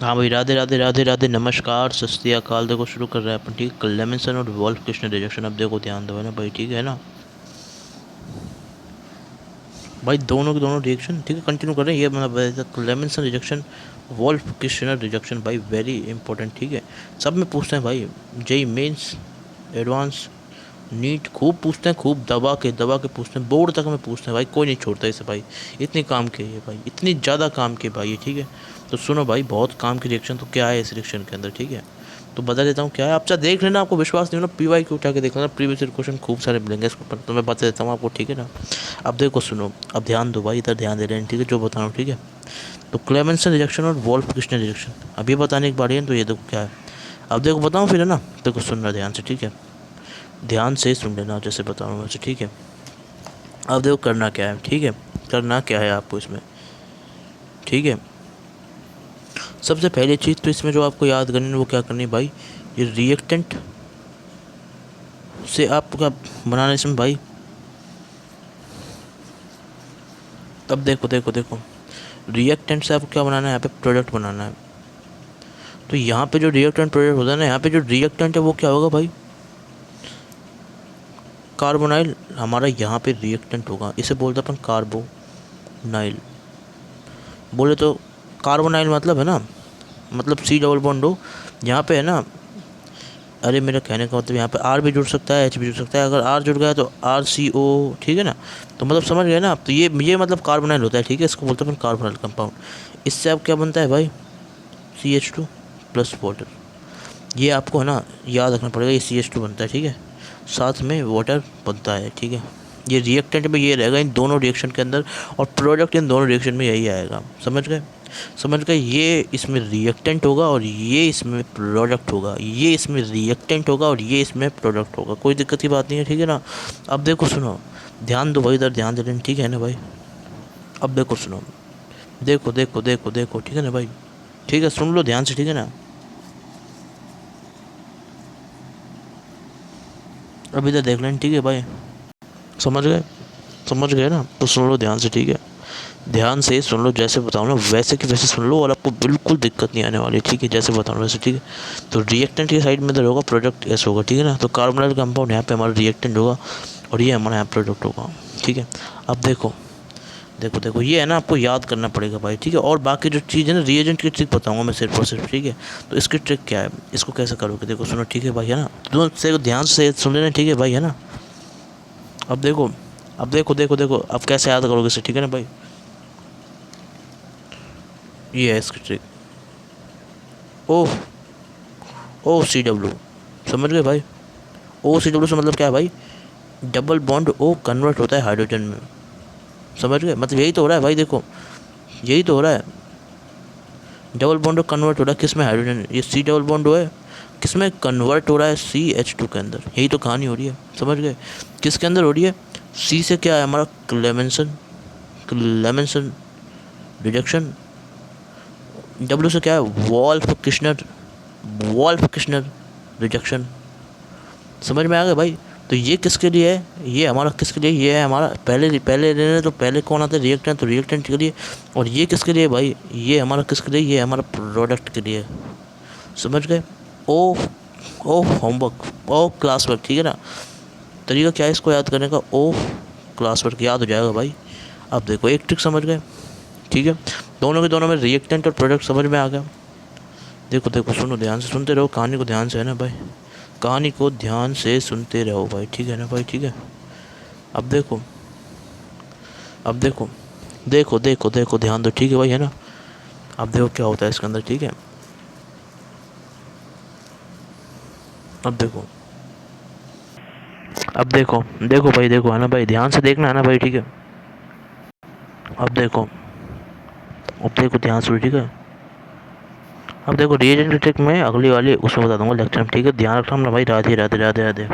हाँ भाई, राधे राधे राधे राधे, नमस्कार, सत श्री अकाल। देखो शुरू कर रहा है अपन, ठीक। लेमिनसन और वॉल्फ कृष्ण रिजेक्शन। अब देखो ध्यान दो, है ना भाई, ठीक है ना भाई, दोनों के दोनों रिएक्शन ठीक है, कंटिन्यू कर रहे हैं। ये मतलब लेमिनसन रिजेक्शन, वॉल्फ कृष्ण रिजेक्शन भाई, वेरी इंपॉर्टेंट, ठीक है। सब में पूछते हैं भाई, जेई मेंस, एडवांस, नीट, खूब पूछते हैं, खूब दबा के पूछते हैं, बोर्ड तक में पूछते हैं भाई, कोई नहीं छोड़ता इसे भाई। इतने काम के ये भाई, इतनी ज़्यादा काम के भाई ये, ठीक है। तो सुनो भाई, बहुत काम की रिएक्शन तो क्या है इस रिएक्शन के अंदर, ठीक है। तो बता देता हूँ क्या है, आप चाहे देख लेना, आपको विश्वास नहीं हो ना, पीवाई क्यू उठा के देख लेना, प्रीवियस क्वेश्चन खूब सारे मिलेंगे इसके ऊपर, तो मैं बता देता हूँ आपको, ठीक है ना। अब देखो सुनो, अब ध्यान दो भाई, इधर ध्यान दे रहे हैं, ठीक है, जो बता रहा हूँ, ठीक है। तो क्लेमेंसन रिजेक्शन और वॉल्फ कृष्ण रिजेक्शन, अब ये बताने की बारी है, तो ये देखो क्या है। अब देखो बताऊँ फिर, है ना। देखो सुनना ध्यान से, ठीक है, ध्यान से सुन लेना जैसे बता रहा हूँ वैसे, ठीक है। अब देखो करना क्या है, ठीक है, करना क्या है आपको इसमें, ठीक है। सबसे पहली चीज़ तो इसमें जो आपको याद करनी है वो क्या करनी है भाई, ये रिएक्टेंट से आपको क्या बनाना है इसमें भाई। तब देखो देखो देखो, रिएक्टेंट से आपको क्या बनाना है, यहाँ पे प्रोडक्ट बनाना है। तो यहाँ पे जो रिएक्टेंट प्रोडक्ट होता है ना, यहाँ पे जो रिएक्टेंट है वो क्या होगा भाई, कार्बोनाइल। हमारा यहाँ पे रिएक्टेंट होगा, इसे बोलते हैं अपन कार्बोनाइल। बोले तो कार्बोनाइल मतलब है ना, मतलब सी डबल बॉन्ड हो, यहाँ पे है ना। अरे मेरा कहने का मतलब यहाँ पे आर भी जुड़ सकता है, एच भी जुड़ सकता है, अगर आर जुड़ गया तो आर सी ओ, ठीक है ना। तो मतलब समझ गए ना आप, तो ये मतलब कार्बोनाइल होता है, ठीक है, इसको बोलते हैं कार्बोनाइल कंपाउंड। इससे अब क्या बनता है भाई, CH2 प्लस वाटर। ये आपको है ना याद रखना पड़ेगा, ये CH2 बनता है, ठीक है, साथ में वाटर बनता है, ठीक है। ये रिएक्टेंट में ये रहेगा इन दोनों रिएक्शन के अंदर, और प्रोडक्ट इन दोनों रिएक्शन में यही आएगा, समझ गए। समझ गए, ये इसमें रिएक्टेंट होगा और ये इसमें प्रोडक्ट होगा, ये इसमें रिएक्टेंट होगा और ये इसमें प्रोडक्ट होगा, कोई दिक्कत की बात नहीं है, ठीक है ना। अब देखो सुनो, ध्यान दो भाई, इधर ध्यान दे लेना, ठीक है ना भाई। अब देखो सुनो, देखो देखो देखो देखो, ठीक है ना भाई, ठीक है, सुन लो ध्यान से, ठीक है ना। अब इधर देख लेना, ठीक है भाई, समझ गए, समझ गए ना, तो सुन लो ध्यान से, ठीक है। ध्यान से सुन लो, जैसे बताऊँ ना वैसे कि वैसे सुन लो, और आपको बिल्कुल दिक्कत नहीं आने वाली, ठीक है, जैसे बताऊँ वैसे, ठीक है। तो रिएक्टेंट की साइड में इधर होगा, प्रोडक्ट ऐसे होगा, ठीक है ना। तो कार्बोनाइल कंपाउंड यहाँ पे हमारा रिएक्टेंट होगा और ये हमारा यहाँ प्रोडक्ट होगा, ठीक है। अब देखो देखो देखो, ये है ना, आपको याद करना पड़ेगा भाई, ठीक है। और बाकी जो चीज़ है ना, रिएजेंट की ट्रिक बताऊंगा मैं सिर्फ और सिर्फ, ठीक है। तो इसकी ट्रिक क्या है, इसको कैसे करोगे, देखो सुनो, ठीक है भाई, है ना। दोनों से ध्यान से सुन लेना, ठीक है भाई, है ना। अब देखो, अब देखो देखो देखो, अब कैसे याद करोगे इसे, ठीक है ना भाई। ये है इसकी ट्रिक, ओ OCW, समझ गए भाई। OCW से मतलब क्या है भाई, डबल बॉन्ड O कन्वर्ट होता है हाइड्रोजन में, समझ गए, मतलब यही तो हो रहा है भाई, देखो यही तो हो रहा है। डबल बॉन्ड कन्वर्ट हो रहा है किस में, हाइड्रोजन, ये C डबल बॉन्ड है, किस में कन्वर्ट हो रहा है, CH2 के अंदर, यही तो कहानी हो रही है, समझ गए। किसके अंदर हो रही है, C से क्या है हमारा क्लेमेंसन, क्लेमेंसन रिजेक्शन। W से क्या है, वॉल्फ कृष्णर, वॉल्फ कृष्णर रिजेक्शन, समझ में आ गया भाई। तो ये किसके लिए है, ये हमारा किसके लिए, ये है हमारा पहले पहले लेने, तो पहले कौन आता है, रिएक्टेंट, तो रिएक्टेंट के लिए। और ये किसके लिए भाई, ये हमारा किसके लिए, ये हमारा प्रोडक्ट के लिए, समझ गए। ओ ओ होमवर्क, ओ क्लास वर्क, ठीक है ना। तरीका क्या है इसको याद करने का, ओ क्लास वर्क, याद हो जाएगा भाई। अब देखो एक ट्रिक समझ गए, ठीक है। दोनों के दोनों में रिएक्टेंट और प्रोडक्ट समझ में आ गया। देखो देखो सुनो, ध्यान से सुनते रहो, कहानी को ध्यान से, है ना भाई, कहानी को ध्यान से सुनते रहो भाई, ठीक है ना भाई, ठीक है। अब देखो, अब देखो देखो देखो देखो, ध्यान दो, ठीक है भाई, है ना। अब देखो क्या होता है इसके अंदर, ठीक है। अब देखो, अब देखो देखो भाई, देखो है ना भाई, ध्यान से देखना है ना भाई, ठीक है। अब देखो, अब देखो ध्यान से, ठीक है। अब देखो रिएजेंट ट्रिक में अगली वाली उसमें बता दूंगा लेक्चर में, ठीक है, ध्यान रखना ना भाई, राधे राधे राधे राधे।